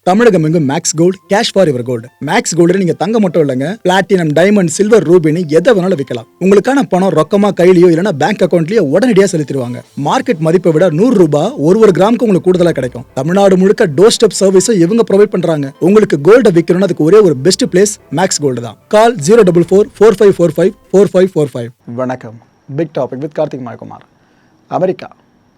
தமிழகம் எங்கும் max gold cash for your gold. Max gold நீங்க தங்க மட்டும் இல்லைங்க, பிளாட்டினம், டைமண்ட், சில்வர், ரூபினி எதை வேணாலும் விற்கலாம். உங்களுக்கான பணம் ரொக்கமா கையிலயோ இல்லைன்னா பேங்க் அக்கௌண்ட்லயோ உடனடியாக செலுத்திடுவாங்க. மார்க்கெட் மதிப்பை விட 100 ரூபாய் ஒரு கிராமுக்கு உங்களுக்கு கூடுதலாக கிடைக்கும். தமிழ்நாடு முழுக்க டோர் ஸ்டெப் சர்வீஸும் இவங்க ப்ரொவைட் பண்றாங்க. உங்களுக்கு கோல்ட விற்கணும்னு அதுக்கு ஒரே ஒரு பெஸ்ட் பிளேஸ் மேக்ஸ் கோல்டு தான். கால் 04445454545. வணக்கம். Big topic with Karthik Mayakumar. America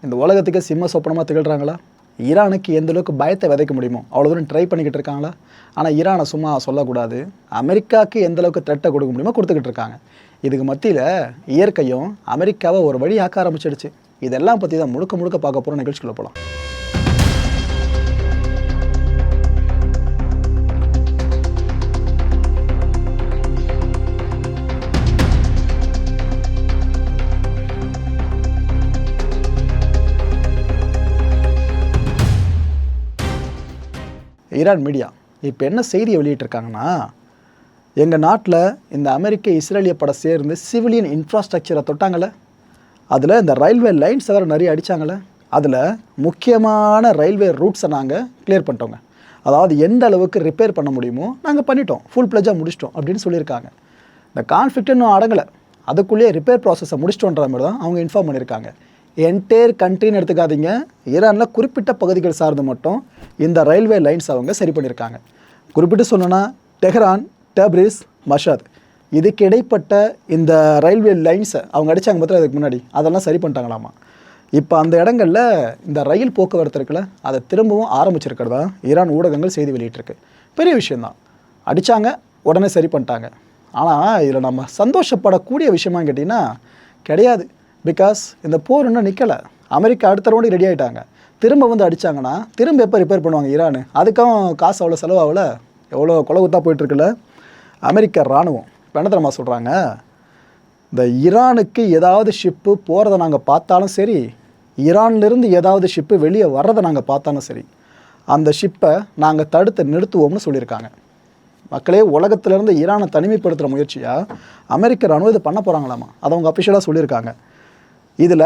இந்த உலகத்துக்கு சிம்ம சொப்பனமாக திகழ்கிறாங்களா? ஈரானுக்கு எந்த அளவுக்கு பயத்தை விதைக்க முடியுமோ அவ்வளோ தூரம் ட்ரை பண்ணிக்கிட்டு இருக்காங்களா? ஆனால் ஈரானை சும்மா சொல்லக்கூடாது, அமெரிக்காவுக்கு எந்த அளவுக்கு த்ரெட்டை கொடுக்க முடியுமோ கொடுத்துக்கிட்டு இருக்காங்க. இதுக்கு மத்தியில் இயற்கையும் அமெரிக்காவை ஒரு வழி ஆக்க ஆரம்பிச்சிடுச்சு. இதெல்லாம் பற்றி தான் முழுக்க முழுக்க பார்க்க போகிற நிகழ்ச்சிக்குள்ளே போகலாம். ஈரான் மீடியா இப்போ என்ன செய்தியை வெளியிட்டிருக்காங்கன்னா, எங்கள் நாட்டில் இந்த அமெரிக்க இஸ்ரேலிய படம் சேர்ந்து சிவிலியன் இன்ஃப்ராஸ்ட்ரக்சரை தொட்டாங்களே, அதில் இந்த ரயில்வே லைன்ஸ் வேறு நிறைய அடித்தாங்களே, அதில் முக்கியமான ரயில்வே ரூட்ஸை நாங்கள் கிளியர் பண்ணிட்டோங்க. அதாவது எந்த அளவுக்கு ரிப்பேர் பண்ண முடியுமோ நாங்கள் பண்ணிட்டோம், ஃபுல் பிளஜாக முடிச்சிட்டோம் அப்படின்னு சொல்லியிருக்காங்க. இந்த கான்ஃப்ளிக்ட் இன்னும் அடங்கலை, அதுக்குள்ளேயே ரிப்பேர் ப்ராசஸை முடிச்சிட்டோன்ற மாதிரி தான் அவங்க இன்ஃபார்ம் பண்ணியிருக்காங்க. என்டையர் கண்ட்ரின்னு எடுத்துக்காதீங்க, ஈரானில் குறிப்பிட்ட பகுதிகள் சார்ந்து மட்டும் இந்த ரயில்வே லைன்ஸ் அவங்க சரி பண்ணியிருக்காங்க. குறிப்பிட்டு சொல்லணும்னா டெஹ்ரான், டப்ரிஸ், மஷாத் இதுக்கு இடைப்பட்ட இந்த ரயில்வே லைன்ஸை அவங்க அடித்தாங்க பார்த்து அதுக்கு முன்னாடி அதெல்லாம் சரி பண்ணிட்டாங்களாமா. இப்போ அந்த இடங்களில் இந்த ரயில் போக்குவரத்து இருக்குல்ல, அதை திரும்பவும் ஆரம்பிச்சிருக்கிறதா ஈரான் ஊடகங்கள் செய்தி வெளியிட்டிருக்கு. பெரிய விஷயந்தான், அடித்தாங்க உடனே சரி பண்ணிட்டாங்க. ஆனால் இதில் நம்ம சந்தோஷப்படக்கூடிய விஷயமான்னு கேட்டிங்கன்னா கிடையாது. பிகாஸ் இந்த போர் இன்னும் நிற்கலை. அமெரிக்கா அடுத்த ரவுண்டு ரெடி ஆகிட்டாங்க. திரும்ப வந்து அடித்தாங்கன்னா திரும்ப எப்போ ரிப்பேர் பண்ணுவாங்க ஈரானு? அதுக்கும் காசு அவ்வளோ செலவாகல, எவ்வளோ கொலகுத்தாக போயிட்டுருக்குல்ல அமெரிக்க இராணுவம். இப்போ என்ன தெரியுமா சொல்கிறாங்க, இந்த ஈரானுக்கு ஏதாவது ஷிப்பு போகிறத நாங்கள் பார்த்தாலும் சரி, ஈரான்லேருந்து ஏதாவது ஷிப்பு வெளியே வர்றதை நாங்கள் பார்த்தாலும் சரி, அந்த ஷிப்பை நாங்கள் தடுத்து நிறுத்துவோம்னு சொல்லியிருக்காங்க. மக்களே, உலகத்திலேருந்து ஈரானை தனிமைப்படுத்துகிற முயற்சியாக அமெரிக்க இராணுவம் இது பண்ண போகிறாங்களாமா. அதை அவங்க அஃபிஷியலாக சொல்லியிருக்காங்க. இதில்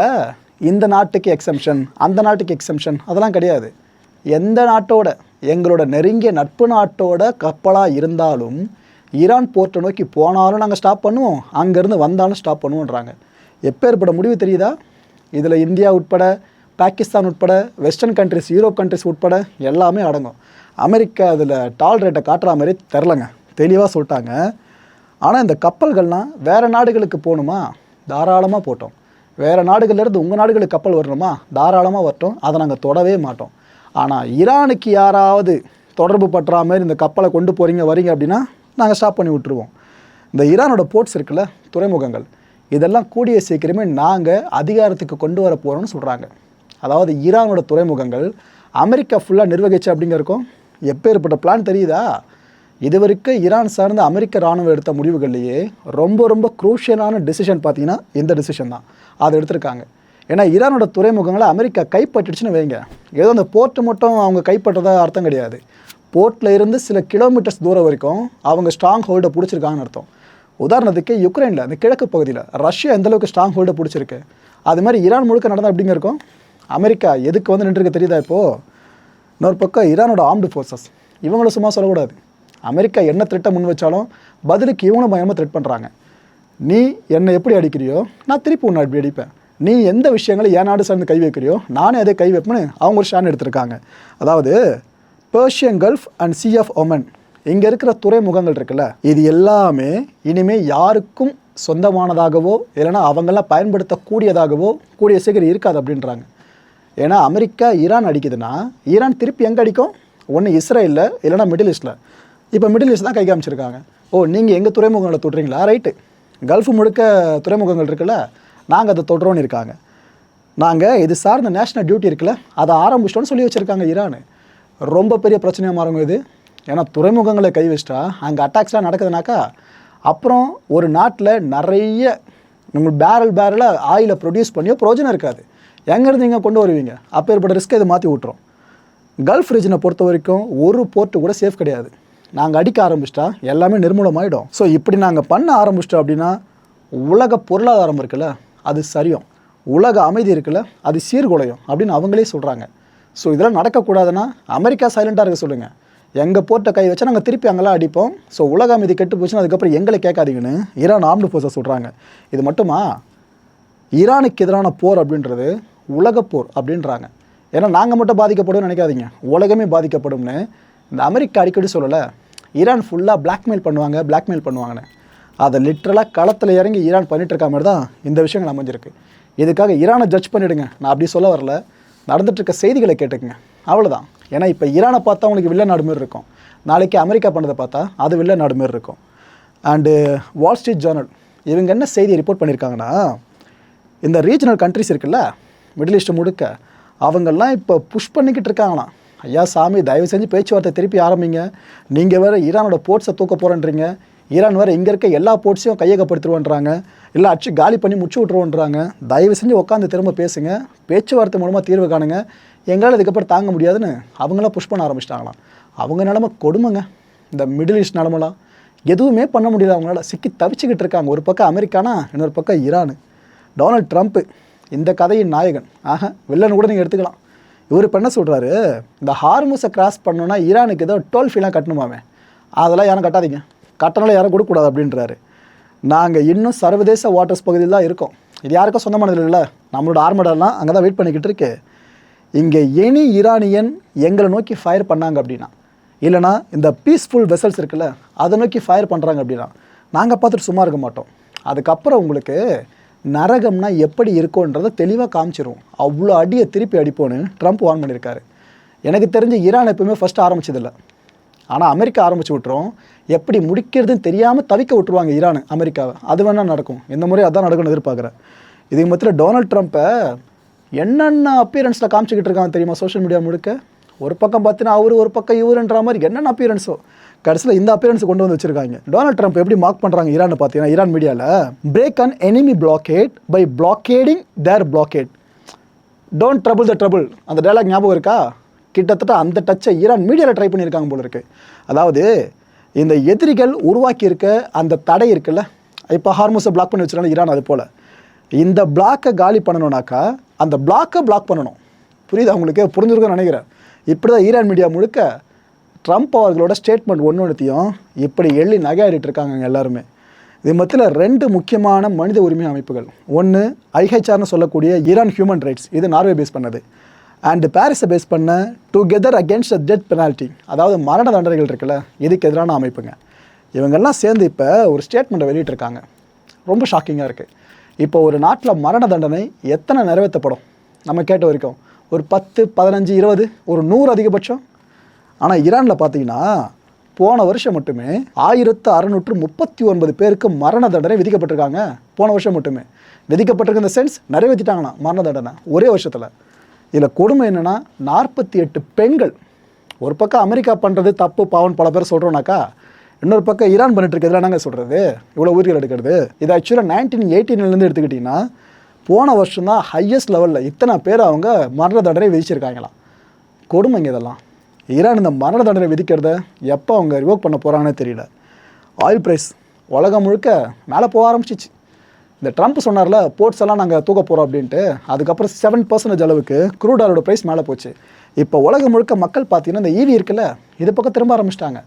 இந்த நாட்டுக்கு எக்ஸம்ஷன், அந்த நாட்டுக்கு எக்ஸம்ஷன் அதெல்லாம் கிடையாது. எந்த நாட்டோட, எங்களோட நெருங்கிய நட்பு நாட்டோட கப்பலாக இருந்தாலும் ஈரான் போர்ட்டை நோக்கி போனாலும் நாங்கள் ஸ்டாப் பண்ணுவோம், அங்கேருந்து வந்தாலும் ஸ்டாப் பண்ணுவோன்றாங்க. எப்போ ஏற்பட முடிவு தெரியுதா? இதில் இந்தியா உட்பட, பாகிஸ்தான் உட்பட, வெஸ்டர்ன் கண்ட்ரிஸ், யூரோப் கண்ட்ரிஸ் உட்பட எல்லாமே அடங்கும். அமெரிக்கா அதில் டாலரேட்டை காட்டுற மாதிரி தெரிலங்க, தெளிவாக சொல்லிட்டாங்க. ஆனால் இந்த கப்பல்கள்லாம் வேறு நாடுகளுக்கு போகணுமா, தாராளமாக போட்டோம். வேறு நாடுகள்லேருந்து உங்கள் நாடுகளுக்கு கப்பல் வரணுமா, தாராளமாக வரட்டும், அதை நாங்கள் தொடவே மாட்டோம். ஆனால் ஈரானுக்கு யாராவது தொடர்பு பற்ற மாதிரி இந்த கப்பலை கொண்டு போகிறீங்க வரீங்க அப்படின்னா நாங்கள் ஸ்டாப் பண்ணி விட்டுருவோம். இந்த ஈரானோட போர்ட்ஸ் இருக்குல்ல, துறைமுகங்கள், இதெல்லாம் கூடிய சீக்கிரமே நாங்கள் அதிகாரத்துக்கு கொண்டு வர போகிறோம்னு சொல்கிறாங்க. அதாவது ஈரானோட துறைமுகங்கள் அமெரிக்கா ஃபுல்லாக நிர்வகிச்சு அப்படிங்கிறக்கும் எப்போ ஏற்பட்ட பிளான் தெரியுதா? இதுவரைக்கும் ஈரான் சார்ந்த அமெரிக்க இராணுவம் எடுத்த முடிவுகள்லேயே ரொம்ப ரொம்ப குரூஷியலான டிசிஷன் பார்த்தீங்கன்னா இந்த டிசிஷன் தான். அதை எடுத்திருக்காங்க. ஏன்னா ஈரானோட துறைமுகங்களை அமெரிக்கா கைப்பற்றிடுச்சுன்னு வைங்க, ஏதோ அந்த போர்ட்டு மட்டும் அவங்க கைப்பற்றதா அர்த்தம் கிடையாது. போர்ட்டில் இருந்து சில கிலோமீட்டர்ஸ் தூரம் வரைக்கும் அவங்க ஸ்ட்ராங் ஹோல்டை பிடிச்சிருக்காங்கன்னு அர்த்தம். உதாரணத்துக்கு யுக்ரைனில் அந்த கிழக்கு பகுதியில் ரஷ்யா எந்தளவுக்கு ஸ்ட்ராங் ஹோல்டை பிடிச்சிருக்கு, அது மாதிரி ஈரான் முழுக்க நடந்தால் அப்படிங்க இருக்கும். அமெரிக்கா எதுக்கு வந்து நின்றுருக்கு தெரியுதா? இப்போது இன்னொரு பக்கம் ஈரானோட ஆர்ம்டு ஃபோர்ஸஸ், இவங்களும் சும்மா சொல்லக்கூடாது. அமெரிக்கா என்ன த்ரெட்டை முன் வச்சாலும் பதிலுக்கு இவங்களும் பயமாக த்ரெட் பண்ணுறாங்க. நீ என்னை எப்படி அடிக்கிறியோ நான் திருப்பி உன்னை அப்படி அடிப்பேன், நீ எந்த விஷயங்களை என் நாடு சார்ந்து கை வைக்கிறியோ நானே அதே கை வைப்பேன்னு அவங்க ஒரு ஸ்டாண்ட் எடுத்திருக்காங்க. அதாவது Persian Gulf and sea of Oman, இங்கே இருக்கிற துறைமுகங்கள் இருக்குல்ல, இது எல்லாமே இனிமேல் யாருக்கும் சொந்தமானதாகவோ இல்லைனா அவங்கெல்லாம் பயன்படுத்தக்கூடியதாகவோ கூடிய சீக்கிரம் இருக்காது அப்படின்றாங்க. ஏன்னா அமெரிக்கா ஈரான் அடிக்குதுன்னா ஈரான் திருப்பி எங்கே அடிக்கும்? ஒன்று இஸ்ரேலில் இல்லைனா மிடில் ஈஸ்ட்டில். இப்போ மிடில் ஈஸ்ட் தான் கை காமிச்சிருக்காங்க. ஓ, நீங்கள் எங்கள் துறைமுகங்களை தொடுறீங்களா? ரைட்டு, கல்ஃப் முழுக்க துறைமுகங்கள் இருக்குல்ல, நாங்கள் அதை தொடுறோன்னு இருக்காங்க. நாங்கள் இது சார்ந்த நேஷ்னல் டியூட்டி இருக்குல்ல, அதை ஆரம்பிச்சிட்டோன்னு சொல்லி வச்சுருக்காங்க ஈரான். ரொம்ப பெரிய பிரச்சனையாக மாறுங்க இது. ஏன்னா துறைமுகங்களை கை வச்சிட்டா அங்கே அட்டாக்ஸ்லாம் நடக்குதுனாக்கா அப்புறம் ஒரு நாட்டில் நிறைய உங்களுக்கு பேரலாக ஆயிலை ப்ரொடியூஸ் பண்ணியோ பிரோஜனம் இருக்காது. எங்கேருந்து நீங்கள் கொண்டு வருவீங்க? அப்போ ஏற்பட்ட ரிஸ்க்கை இதை மாற்றி விட்டுரும். கல்ஃப் ரீஜனை பொறுத்த வரைக்கும் ஒரு போர்ட்டு கூட சேஃப் கிடையாது. நாங்கள் அடிக்க ஆரம்பிச்சிட்டா எல்லாமே நிர்மூலமாயிடும். ஸோ இப்படி நாங்கள் பண்ண ஆரம்பிச்சிட்டோம் அப்படின்னா உலக பொருளாதாரம் இருக்குல்ல அது சரியும், உலக அமைதி இருக்குல்ல அது சீர்குலையும் அப்படின்னு அவங்களே சொல்கிறாங்க. ஸோ இதெல்லாம் நடக்கக்கூடாதுன்னா அமெரிக்கா சைலண்ட்டாக இருக்க சொல்லுங்கள். எங்கள் போர்ட்டை கை வச்சா நாங்கள் திருப்பி அங்கெல்லாம் அடிப்போம். ஸோ உலக அமைதி கெட்டு போச்சுன்னா அதுக்கப்புறம் எங்களை கேட்காதீங்கன்னு ஈரான் ஆர்ம்டு ஃபோர்ஸை சொல்கிறாங்க. இது மட்டுமா, ஈரானுக்கு எதிரான போர் அப்படின்றது உலகப்போர் அப்படின்றாங்க. ஏன்னா நாங்கள் மட்டும் பாதிக்கப்படும்னு நினைக்காதீங்க, உலகமே பாதிக்கப்படும்னு இந்த அமெரிக்கா அடிக்கடி சொல்லலை. ஈரான் ஃபுல்லாக பிளாக்மெயில் பண்ணுவாங்கன்னு அதை லிட்ரலாக களத்தில் இறங்கி ஈரான் பண்ணிட்டு இருக்க மாதிரி தான் இந்த விஷயங்கள் அமைஞ்சிருக்கு. இதுக்காக ஈரானை ஜட்ஜ் பண்ணிவிடுங்க, நான் அப்படி சொல்ல வரல. நடந்துகிட்ருக்க செய்திகளை கேட்டுக்குங்க, அவ்வளோதான். ஏன்னா இப்போ ஈரானை பார்த்தா அவங்களுக்கு வில்ல நாடு மாரி இருக்கும், நாளைக்கு அமெரிக்கா பண்ணதை பார்த்தா அது வில்ல நாடு மாரி இருக்கும். அண்டு வால் ஸ்ட்ரீட் ஜேர்னல் இவங்க என்ன செய்தியை ரிப்போர்ட் பண்ணியிருக்காங்கன்னா, இந்த ரீஜனல் கண்ட்ரிஸ் இருக்குல்ல, மிடில் ஈஸ்ட் முழுக்க, அவங்கெல்லாம் இப்போ புஷ் பண்ணிக்கிட்டு இருக்காங்களாம். ஐயா சாமி, தயவு செஞ்சு பேச்சுவார்த்தை திருப்பி ஆரம்பிங்க. நீங்கள் வேறு ஈரானோட போர்ட்ஸை தூக்க போகிறேன்றீங்க, ஈரான் வேறு இங்கே இருக்க எல்லா போர்ட்ஸையும் கையகப்படுத்திடுவோன்றாங்க, இல்லை அச்சு காலி பண்ணி முச்சு விட்ருவோன்றாங்க. தயவு செஞ்சு உட்காந்து திரும்ப பேசுங்க, பேச்சுவார்த்தை மூலமாக தீர்வு காணுங்க, எங்களால் இதுக்கப்புறம் தாங்க முடியாதுன்னு அவங்களாம் புஷ் பண்ண ஆரம்பிச்சிட்டாங்களாம். அவங்க நிலமை கொடுமைங்க. இந்த மிடில் ஈஸ்ட் நிலமெல்லாம் எதுவுமே பண்ண முடியல, அவங்களால சிக்கி தவிச்சிக்கிட்டு இருக்காங்க. ஒரு பக்கம் அமெரிக்கானா, இன்னொரு பக்கம் ஈரான். டொனால்ட் ட்ரம்ப்பு இந்த கதையின் நாயகன், வில்லன் கூட நீங்கள் எடுத்துக்கலாம். இவர் இப்போ என்ன சொல்கிறாரு, இந்த ஹார்முஸை கிராஸ் பண்ணோன்னா ஈரானுக்கு ஏதோ டோல் ஃபீலாம் கட்டணுமாமே, அதெல்லாம் யாரும் கட்டாதீங்க, கட்டணம் யாரும் கொடுக்கக்கூடாது அப்படின்றாரு. நாங்கள் இன்னும் சர்வதேச வாட்டர்ஸ் பகுதியில் தான் இருக்கோம், இது யாருக்கும் சொந்தமானது இல்லை, நம்மளோட ஆர்மடெல்லாம் அங்கே தான் வெயிட் பண்ணிக்கிட்டு இருக்கு. இங்கே எனி ஈரானியன் எங்களை நோக்கி ஃபயர் பண்ணாங்க அப்படின்னா, இல்லைனா இந்த பீஸ்ஃபுல் வெசல்ஸ் இருக்குல்ல அதை நோக்கி ஃபயர் பண்ணுறாங்க அப்படின்னா நாங்கள் பார்த்துட்டு சும்மா இருக்க மாட்டோம். அதுக்கப்புறம் உங்களுக்கு நரகம்னா எப்படி இருக்கும்ன்றதை தெளிவாக காமிச்சிரும், அவ்வளோ அடியை திருப்பி அடிப்போன்னு ட்ரம்ப் வார்ன் பண்ணியிருக்காரு. எனக்கு தெரிஞ்ச ஈரான் எப்பவுமே ஃபஸ்ட்டு ஆரம்பிச்சதில்லை, ஆனால் அமெரிக்கா ஆரம்பிச்சு விட்டுரும். எப்படி முடிக்கிறதுன்னு தெரியாமல் தவிக்க விட்டுருவாங்க ஈரான் அமெரிக்காவை, அது வேணால் நடக்கும். இந்த முறை அதான் நடக்கும்னு எதிர்பார்க்குறேன். இதுக்கு மத்தியில் டொனால்ட் ட்ரம்ப்பை என்னென்ன அப்பியரன்ஸில் காமிச்சிக்கிட்டு இருக்காங்க தெரியுமா சோஷியல் மீடியா முழுக்க. ஒரு பக்கம் பார்த்தீங்கன்னா அவர், ஒரு பக்கம் இவருன்ற மாதிரி என்னென்ன அப்பியரன்ஸோ, கடைசியில் இந்த அப்பியரன்ஸ் கொண்டு வந்து வச்சிருக்காங்க. டொனால்ட் ட்ரம்ப் எப்படி மார்க் பண்ணுறாங்க ஈரானை பார்த்தீங்கன்னா, ஈரான் மீடியாவில் break an enemy blockade by blockading their blockade, don't trouble the trouble. அந்த டைலாக் ஞாபகம் இருக்கா? கிட்டத்தட்ட அந்த டச்சை ஈரான் மீடியாவில் ட்ரை பண்ணியிருக்காங்க போல இருக்குது. அதாவது இந்த எதிரிகள் உருவாக்கி இருக்க அந்த தடை இருக்குல்ல, இப்போ ஹார்முஸை பிளாக் பண்ணி வச்சுருக்காங்க ஈரான், அது போல் இந்த பிளாக்கை காலி பண்ணணுன்னாக்கா அந்த பிளாக்கை பிளாக் பண்ணணும். புரியுது அவங்களுக்கு? புரிஞ்சுருக்குன்னு நினைக்கிறேன். இப்படி தான் ஈரான் மீடியா முழுக்க ட்ரம்ப் அவர்களோட ஸ்டேட்மெண்ட் ஒன்றுத்தையும் இப்படி எள்ளி நகையாடிட்டு இருக்காங்க எல்லாருமே. இது மத்தியில் ரெண்டு முக்கியமான மனித உரிமை அமைப்புகள், ஒன்று ஐஹெச்ஆர்னு சொல்லக்கூடிய ஈரான் ஹியூமன் ரைட்ஸ், இது நார்வே பேஸ் பண்ணது, அண்டு பாரிஸை பேஸ் பண்ண டுகெதர் அகேன்ஸ்ட் டெத் பெனால்ட்டி, அதாவது மரண தண்டனைகள் இருக்குல்ல, இதுக்கு எதிரான அமைப்புங்க. இவங்கெல்லாம் சேர்ந்து இப்போ ஒரு ஸ்டேட்மெண்ட்டை வெளியிட்டிருக்காங்க. ரொம்ப ஷாக்கிங்காக இருக்குது. இப்போ ஒரு நாட்டில் மரண தண்டனை எத்தனை நிறைவேற்றப்படும் நம்ம கேட்ட வரைக்கும்? ஒரு 10, 15, 20, ஒரு 100 அதிகபட்சம். ஆனால் ஈரானில் பார்த்தீங்கன்னா போன வருஷம் மட்டுமே 1639 பேருக்கு மரண தண்டனை விதிக்கப்பட்டிருக்காங்க. போன வருஷம் மட்டுமே விதிக்கப்பட்டிருக்க இந்த சென்ஸ் நிறைவேற்றிட்டாங்களாம் மரண தண்டனை ஒரே வருஷத்தில். இதில் கொடுமை என்னென்னா 48 பெண்கள். ஒரு பக்கம் அமெரிக்கா பண்ணுறது தப்பு பாவன் பல பேர் சொல்கிறோன்னாக்கா, இன்னொரு பக்கம் ஈரான் பண்ணிட்டு இருக்கிறது என்னங்க சொல்கிறது, இவ்வளோ உயிர்கள் எடுக்கிறது. இது ஆக்சுவலாக 1918 எடுத்துக்கிட்டிங்கன்னா போன வருஷம் தான் ஹையஸ்ட் லெவலில் இத்தனை பேர் அவங்க மரண தண்டனை விதிச்சிருக்காங்களாம். கொடுமைங்க இதெல்லாம். ஈரான் இந்த மரண தண்டனை விதிக்கிறத எப்போ அவங்க ரிவோக் பண்ண போகிறாங்கன்னே தெரியல. ஆயில் ப்ரைஸ் உலகம் முழுக்க மேலே போக ஆரம்பிச்சிச்சு. இந்த ட்ரம்ப் சொன்னார்ல போர்ட்ஸ் எல்லாம் நாங்கள் தூக்க போகிறோம் அப்படின்ட்டு, அதுக்கப்புறம் 7% அளவுக்கு க்ரூட் ஆயிலோட ப்ரைஸ் மேலே போச்சு. இப்போ உலகம் முழுக்க மக்கள் பார்த்தீங்கன்னா இந்த ஈவி இருக்குல்ல, இது பக்கம் திரும்ப ஆரம்பிச்சிட்டாங்க.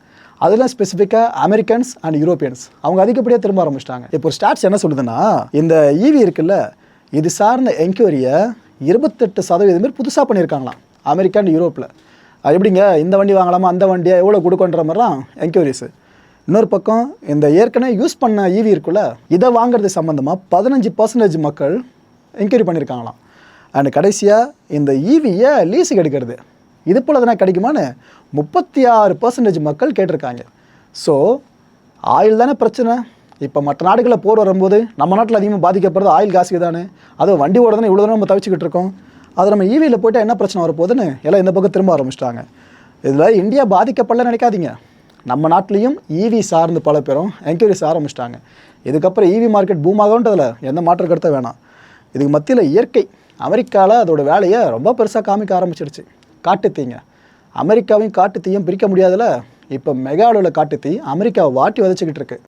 அதெல்லாம் ஸ்பெசிஃபிக்காக அமெரிக்கன்ஸ் அண்ட் யூரோப்பியன்ஸ் அவங்க அதிகப்படியாக திரும்ப ஆரம்பிச்சிட்டாங்க. இப்போ ஒரு ஸ்டாட்ஸ் என்ன சொல்லுதுன்னா, இந்த ஈவி இருக்குல்ல, இது சார்ந்த என்கொயரியை 28% பேர் புதுசாக பண்ணியிருக்காங்களாம் அமெரிக்கா அண்ட் யூரோப்பில். அது எப்படிங்க இந்த வண்டி வாங்கலாமா, அந்த வண்டியை எவ்வளோ கொடுக்குன்ற மாதிரிலாம் என்கொயரிஸு. இன்னொரு பக்கம் இந்த ஏற்கனவே யூஸ் பண்ண ஈவி இருக்குல்ல, இதை வாங்குறது சம்மந்தமாக 15% மக்கள் என்கொயரி பண்ணியிருக்காங்களாம். அண்ட் கடைசியாக இந்த ஈவியை லீஸுக்கு எடுக்கிறது, இது போல் எதனா கிடைக்குமான்னு 36% மக்கள் கேட்டிருக்காங்க. ஸோ ஆயில் தானே பிரச்சனை. இப்போ மற்ற நாடுகளில் போர் வரும்போது நம்ம நாட்டில் அதிகமாக பாதிக்கப்படுறது ஆயில் காசுக்கு தானே, அதுவும் வண்டி ஓட தானே இவ்வளோ தானே நம்ம தவிச்சிக்கிட்டு இருக்கோம். அது நம்ம ஈவியில் போய்ட்டால் என்ன பிரச்சனை வரப்போகுதுன்னு எல்லாம் இந்த பக்கம் திரும்ப ஆரம்பிச்சிட்டாங்க. இதில் இந்தியா பாதிக்கப்படல நினைக்காதீங்க, நம்ம நாட்டிலையும் ஈவி சார்ந்து பல பேரும் என்கொயரிஸ் ஆரம்பிச்சிட்டாங்க. இதுக்கப்புறம் ஈவி மார்க்கெட் பூம் ஆகும்ன்றதில் எந்த மாற்று கருத்தை வேணாம். இதுக்கு மத்தியில் இயற்கை அமெரிக்காவில் அதோட வேலையை ரொம்ப பெருசாக காமிக்க ஆரம்பிச்சிருச்சு. காட்டுத்தீங்க, அமெரிக்காவையும் காட்டுத்தீயும் பிரிக்க முடியாதுல. இப்போ மெகா அளவில் காட்டுத்தீ அமெரிக்காவை வாட்டி வதச்சிக்கிட்டு இருக்கு.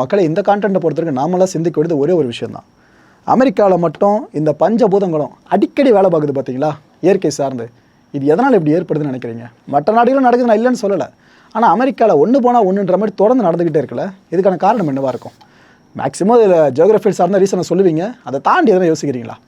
மக்களை இந்த கான்டென்ட்டை பொறுத்தவரைக்கும் நாமெல்லாம் சிந்திக்க வேண்டியது ஒரே ஒரு விஷயந்தான். அமெரிக்காவில் மட்டும் இந்த பஞ்சபூதங்களும் அடிக்கடி வேலை பார்க்குது பார்த்தீங்களா, இயற்கை சார்ந்து. இது எதனால் இப்படி ஏற்படுதுன்னு நினைக்கிறீங்க? மற்ற நாடுகளும் நடக்குது, நான் இல்லைன்னு சொல்லலை. ஆனால் அமெரிக்காவில் ஒன்று போனால் ஒன்றுன்ற மாதிரி தொடர்ந்து நடந்துக்கிட்டே இருக்குல்ல, இதுக்கான காரணம் என்னவாக இருக்கும்? மேக்ஸிமம் இதில் ஜியோகிராஃபியில் சார்ந்த ரீசனை சொல்லுவீங்க, அதை தாண்டி எதனா யோசிக்கிறீங்களா?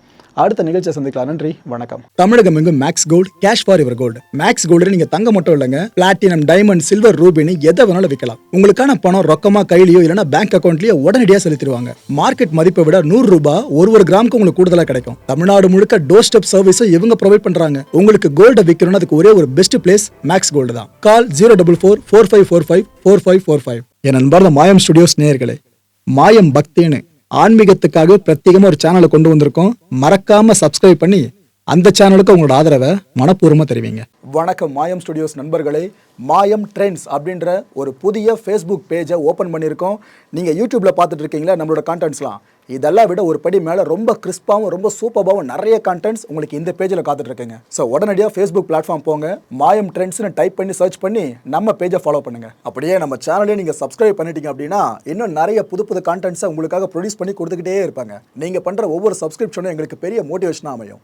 அடுத்த நிகழ்ச்சியை சந்திக்கலாம். நன்றி, வணக்கம். தமிழகம் எங்கும் max gold, cash for your gold. Max gold நீங்க தங்க மட்டும் இல்லைங்க, பிளாட்டினம், டைமண்ட், சில்வர், ரூபினி எதை வேணாலும் விற்கலாம். உங்களுக்கான பணம் ரொக்கமா கையிலயோ இல்லைன்னா பேங்க் அக்கௌண்ட்லயோ உடனடியாக செலுத்திடுவாங்க. மார்க்கெட் மதிப்பை விட 100 ரூபாய் ஒரு கிராமுக்கு உங்களுக்கு கூடுதலாக கிடைக்கும். தமிழ்நாடு முழுக்க டோர் ஸ்டெப் சர்வீஸை இவங்க ப்ரொவைட் பண்றாங்க. உங்களுக்கு கோல்டை விற்கணும்னு அதுக்கு ஒரே ஒரு பெஸ்ட் பிளேஸ் மேக்ஸ் கோல்டு தான். கால் 04445454545. என் அன்பார்ந்த மாயம் ஸ்டுடியோஸ் நேயர்களே, மாயம் பக்தின்னு ஆன்மீகத்துக்காக பிரத்யேகமாக ஒரு சேனலை கொண்டு வந்திருக்கோம். மறக்காம சப்ஸ்கிரைப் பண்ணி அந்த சேனலுக்கு உங்களோட ஆதரவை மனப்பூர்வமாக தெரிவிங்க. வணக்கம் மாயம் ஸ்டுடியோஸ் நண்பர்களே. மாயம் ட்ரெண்ட்ஸ் அப்படின்ற ஒரு புதிய ஃபேஸ்புக் பேஜை ஓப்பன் பண்ணியிருக்கோம். நீங்கள் யூடியூப்பில் பார்த்துட்டு இருக்கீங்களா நம்மளோட கான்டென்ட்ஸ்லாம், இதெல்லாம் விட ஒரு படி மேலே ரொம்ப கிறிஸ்பாகவும் ரொம்ப சூப்பராகவும் நிறைய கான்டென்ட்ஸ் உங்களுக்கு இந்த பேஜில் காத்துட்ருக்குங்க. ஸோ உடனடியாக ஃபேஸ்புக் பிளாட்ஃபார்ம் போங்க, மாயம் ட்ரெண்ட்ஸ்னு டைப் பண்ணி சர்ச் பண்ணி நம்ம பேஜை ஃபாலோ பண்ணுங்கள். அப்படியே நம்ம சேனலையும் நீங்கள் சப்ஸ்கிரைப் பண்ணிட்டீங்க அப்படின்னா இன்னும் நிறைய புது கான்டென்ட்ஸை உங்களுக்காக ப்ரொடியூஸ் பண்ணி கொடுத்துக்கிட்டே இருப்பாங்க. நீங்கள் பண்ணுற ஒவ்வொரு சப்ஸ்கிரிப்ஷனும் எங்களுக்கு பெரிய மோட்டிவேஷனாக அமையும்.